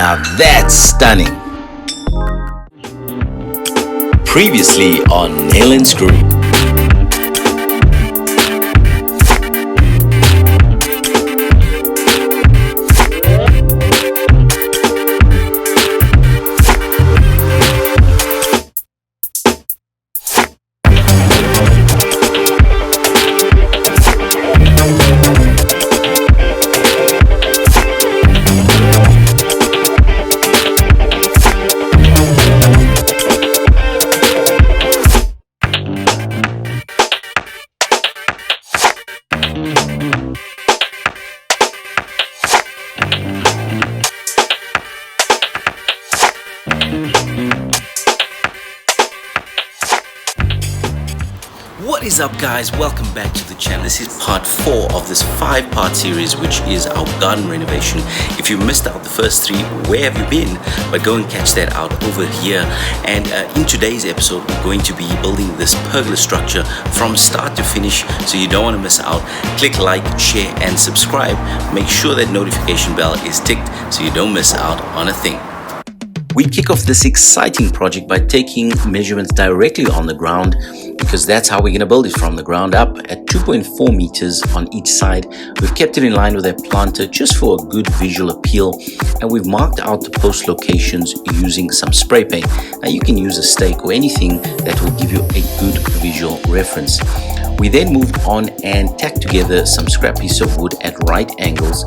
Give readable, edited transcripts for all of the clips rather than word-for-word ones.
Now that's stunning. Previously on Nail and Screw. What is up, guys? Welcome back to the channel. This is part 4 of this 5-part series, which is our garden renovation. If you missed out the first 3, where have you been? But go and catch that out over here. And in today's episode, we're going to be building this pergola structure from start to finish, so you don't want to miss out. Click like, share and subscribe. Make sure that notification bell is ticked so you don't miss out on a thing. We kick off this exciting project by taking measurements directly on the ground, because that's how we're going to build it from the ground up at 2.4 meters on each side. We've kept it in line with our planter just for a good visual appeal, and we've marked out the post locations using some spray paint. Now you can use a stake or anything that will give you a good visual reference. We then moved on and tacked together some scrap piece of wood at right angles.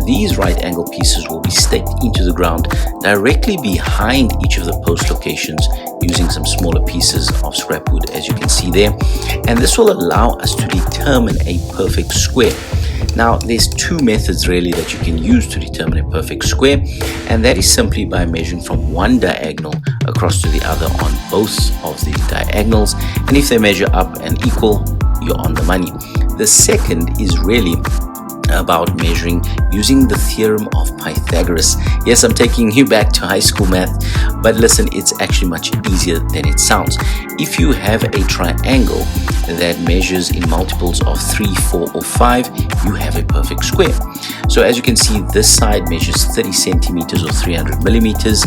These right angle pieces will be staked into the ground directly behind each of the post locations using some smaller pieces of scrap wood, as you can see there. And this will allow us to determine a perfect square. Now, there's 2 methods really that you can use to determine a perfect square, and that is simply by measuring from one diagonal across to the other on both of the diagonals, and if they measure up and equal, you're on the money. The second is really about measuring using the theorem of Pythagoras. Yes, I'm taking you back to high school math, but listen, it's actually much easier than it sounds. If you have a triangle that measures in multiples of 3, 4 or 5, you have a perfect square. So as you can see, this side measures 30 centimeters or 300 millimeters.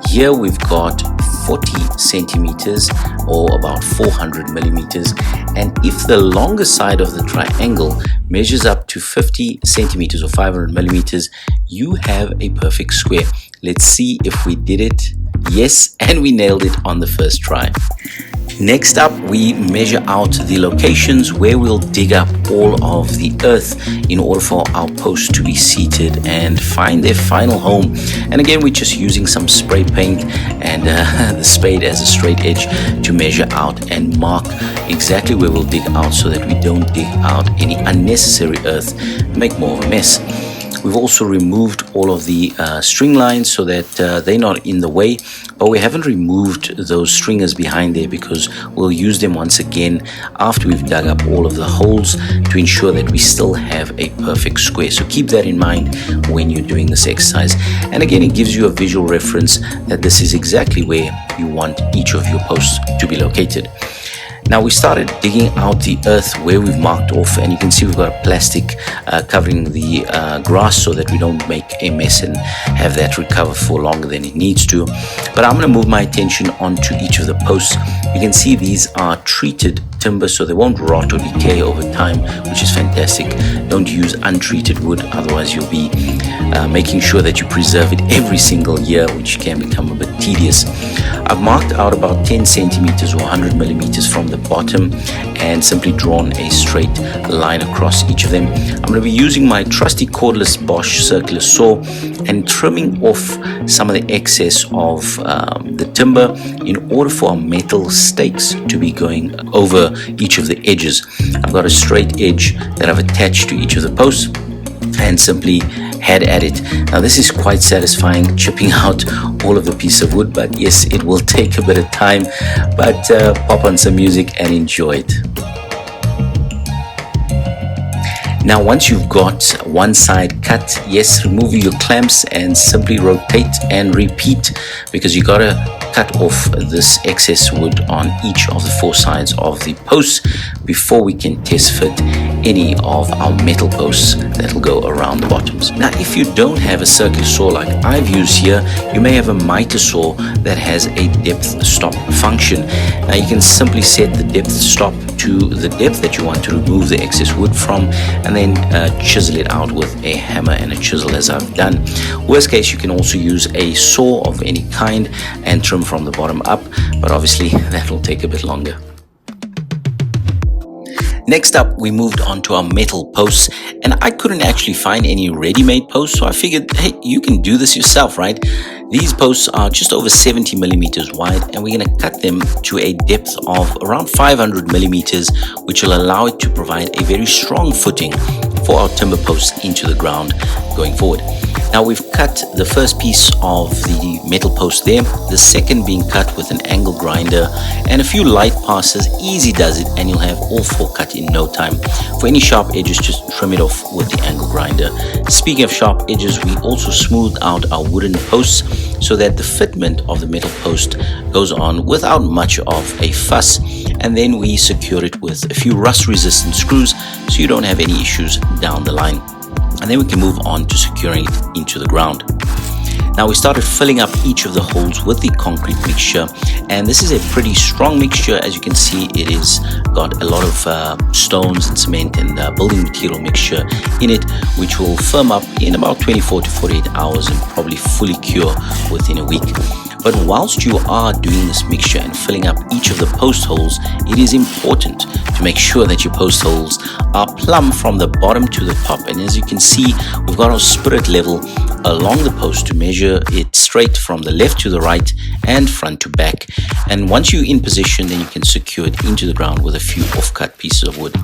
Here we've got 40 centimeters or about 400 millimeters, and if the longer side of the triangle measures up to 50 centimeters or 500 millimeters, you have a perfect square. Let's see if we did it. Yes, and we nailed it on the first try. Next up, we measure out the locations where we'll dig up all of the earth in order for our posts to be seated and find their final home. And again, we're just using some spray paint and the spade as a straight edge to measure out and mark exactly where we'll dig out, so that we don't dig out any unnecessary earth and make more of a mess. We've also removed all of the string lines so that they're not in the way, but we haven't removed those stringers behind there because we'll use them once again after we've dug up all of the holes to ensure that we still have a perfect square. So keep that in mind when you're doing this exercise. And again, it gives you a visual reference that this is exactly where you want each of your posts to be located. Now we started digging out the earth where we've marked off, and you can see we've got a plastic covering the grass so that we don't make a mess and have that recover for longer than it needs to. But I'm going to move my attention onto each of the posts. You can see these are treated timber, so they won't rot or decay over time, which is fantastic. Don't use untreated wood, otherwise you'll be making sure that you preserve it every single year, which can become a bit tedious. I've marked out about 10 centimeters or 100 millimeters from the bottom and simply drawn a straight line across each of them. I'm going to be using my trusty cordless Bosch circular saw and trimming off some of the excess of the timber in order for our metal stakes to be going over each of the edges. I've got a straight edge that I've attached to each of the posts and simply head at it. Now this is quite satisfying, chipping out all of the piece of wood, but yes, it will take a bit of time, but pop on some music and enjoy it. Now once you've got one side cut. Yes, remove your clamps and simply rotate and repeat, because you gotta cut off this excess wood on each of the 4 sides of the posts before we can test fit any of our metal posts that'll go around the bottoms. Now, if you don't have a circular saw like I've used here, you may have a miter saw that has a depth stop function. Now, you can simply set the depth stop to the depth that you want to remove the excess wood from, and then chisel it out with a hammer and a chisel, as I've done. Worst case, you can also use a saw of any kind and trim from the bottom up, but obviously that will take a bit longer. Next up, we moved on to our metal posts, and I couldn't actually find any ready-made posts, so I figured, hey, you can do this yourself, right? These posts are just over 70 millimeters wide, and we're going to cut them to a depth of around 500 millimeters, which will allow it to provide a very strong footing for our timber posts into the ground going forward. Now, we've cut the first piece of the metal post there, the second being cut with an angle grinder and a few light passes. Easy does it, and you'll have all 4 cut in no time. For any sharp edges, just trim it off with the angle grinder. Speaking of sharp edges, we also smoothed out our wooden posts so that the fitment of the metal post goes on without much of a fuss, and then we secure it with a few rust resistant screws so you don't have any issues down the line. And then we can move on to securing it into the ground. Now, we started filling up each of the holes with the concrete mixture, and this is a pretty strong mixture. As you can see, it is got a lot of stones and cement and building material mixture in it, which will firm up in about 24 to 48 hours and probably fully cure within a week. But whilst you are doing this mixture and filling up each of the post holes, it is important to make sure that your post holes are plumb from the bottom to the top. And as you can see, we've got our spirit level along the post to measure it straight from the left to the right and front to back. And once you're in position, then you can secure it into the ground with a few off-cut pieces of wood.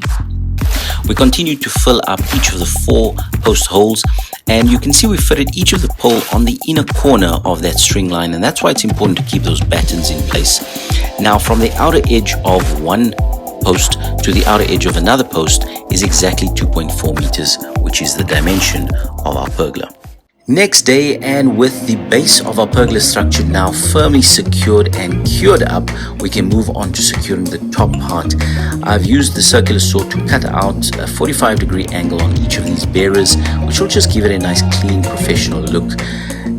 We continue to fill up each of the 4 post holes, and you can see we fitted each of the pole on the inner corner of that string line, and that's why it's important to keep those battens in place. Now, from the outer edge of one post to the outer edge of another post is exactly 2.4 meters, which is the dimension of our pergola. Next day, and with the base of our pergola structure now firmly secured and cured up, we can move on to securing the top part. I've used the circular saw to cut out a 45-degree angle on each of these bearers, which will just give it a nice, clean, professional look.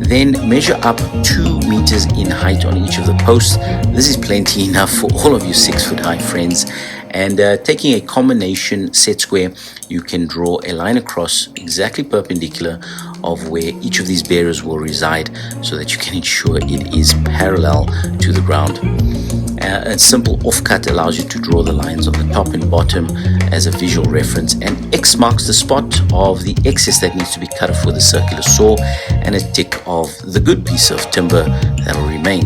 Then measure up 2 meters in height on each of the posts. This is plenty enough for all of you 6-foot-high friends. And taking a combination set square, you can draw a line across exactly perpendicular of where each of these bearers will reside, so that you can ensure it is parallel to the ground. A simple offcut allows you to draw the lines on the top and bottom as a visual reference, and X marks the spot of the excess that needs to be cut off with a circular saw, and a tick of the good piece of timber that will remain.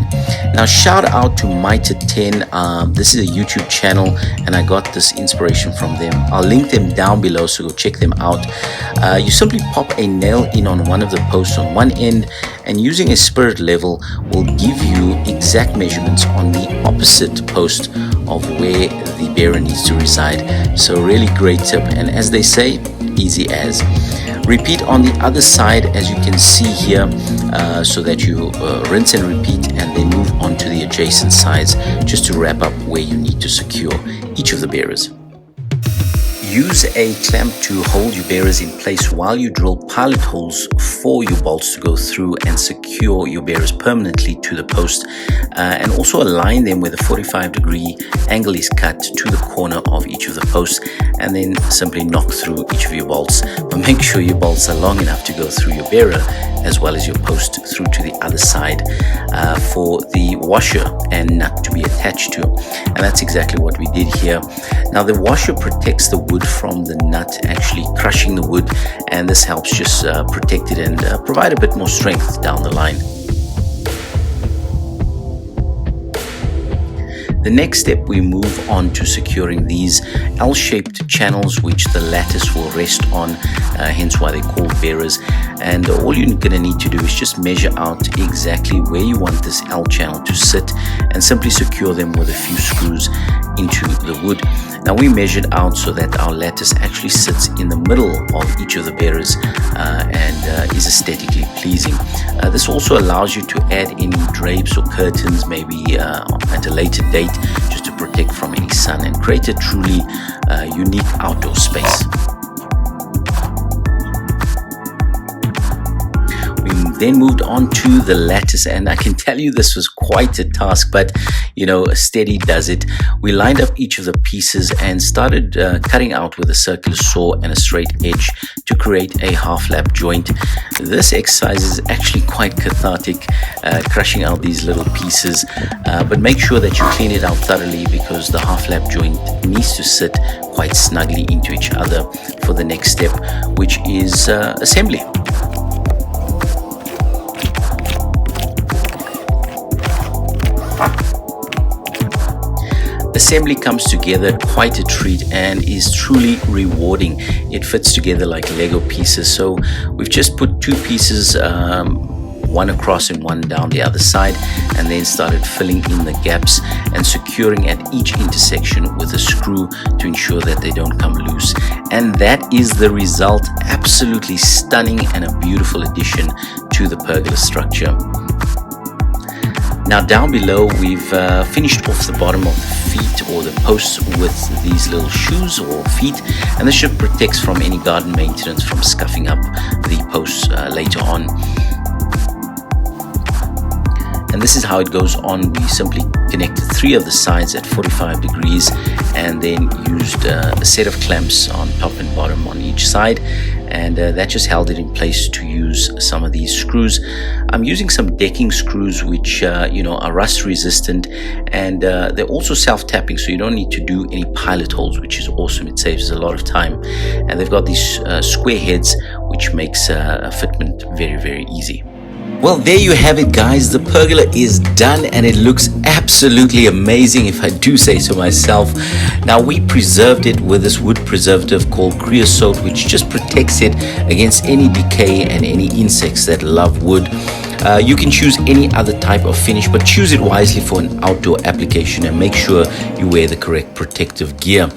Now, shout out to Miter 10. This is a YouTube channel, and I got this inspiration from them. I'll link them down below, so go check them out. You simply pop a nail in on one of the posts on one end, and using a spirit level will give you exact measurements on the opposite post of where the bearer needs to reside. So really great tip, and as they say, easy as. Repeat on the other side, as you can see here, so that you rinse and repeat, and then move on to the adjacent sides just to wrap up where you need to secure each of the bearers. Use a clamp to hold your bearers in place while you drill pilot holes for your bolts to go through and secure your bearers permanently to the post, and also align them where the 45-degree angle is cut to the corner of each of the posts, and then simply knock through each of your bolts. But make sure your bolts are long enough to go through your bearer as well as your post through to the other side for the washer and nut to be attached to. And that's exactly what we did here. Now, the washer protects the wood from the nut actually crushing the wood, and this helps just protect it and provide a bit more strength down the line. The next step, we move on to securing these L-shaped channels which the lattice will rest on, hence why they're called bearers. And all you're going to need to do is just measure out exactly where you want this L channel to sit, and simply secure them with a few screws. into the wood. Now we measured out so that our lattice actually sits in the middle of each of the bearers and is aesthetically pleasing. This also allows you to add any drapes or curtains maybe at a later date, just to protect from any sun and create a truly unique outdoor space. Then moved on to the lattice, and I can tell you this was quite a task, but you know, steady does it. We lined up each of the pieces and started cutting out with a circular saw and a straight edge to create a half lap joint. This exercise is actually quite cathartic, crushing out these little pieces, but make sure that you clean it out thoroughly, because the half lap joint needs to sit quite snugly into each other for the next step, which is assembly. Assembly comes together quite a treat and is truly rewarding. It fits together like Lego pieces. So we've just put two pieces, one across and one down the other side, and then started filling in the gaps and securing at each intersection with a screw to ensure that they don't come loose. And that is the result. Absolutely stunning and a beautiful addition to the pergola structure. Now down below, we've finished off the bottom of the feet or the posts with these little shoes or feet, and this should protect from any garden maintenance from scuffing up the posts later on. And this is how it goes on. We simply connected 3 of the sides at 45 degrees and then used a set of clamps on top and bottom on each side, and that just held it in place to use some of these screws. I'm using some decking screws which you know, are rust resistant, and they're also self-tapping, so you don't need to do any pilot holes, which is awesome. It saves a lot of time, and they've got these square heads which makes a fitment very, very easy. Well, there you have it, guys. The pergola is done and it looks absolutely amazing, if I do say so myself. Now, we preserved it with this wood preservative called creosote, which just protects it against any decay and any insects that love wood. You can choose any other type of finish, but choose it wisely for an outdoor application and make sure you wear the correct protective gear.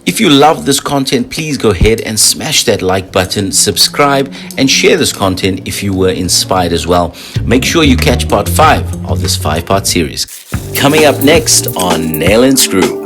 If you love this content, please go ahead and smash that like button, subscribe, and share this content if you were inspired as well. Make sure you catch part 5 of this 5-part series. Coming up next on Nail and Screw.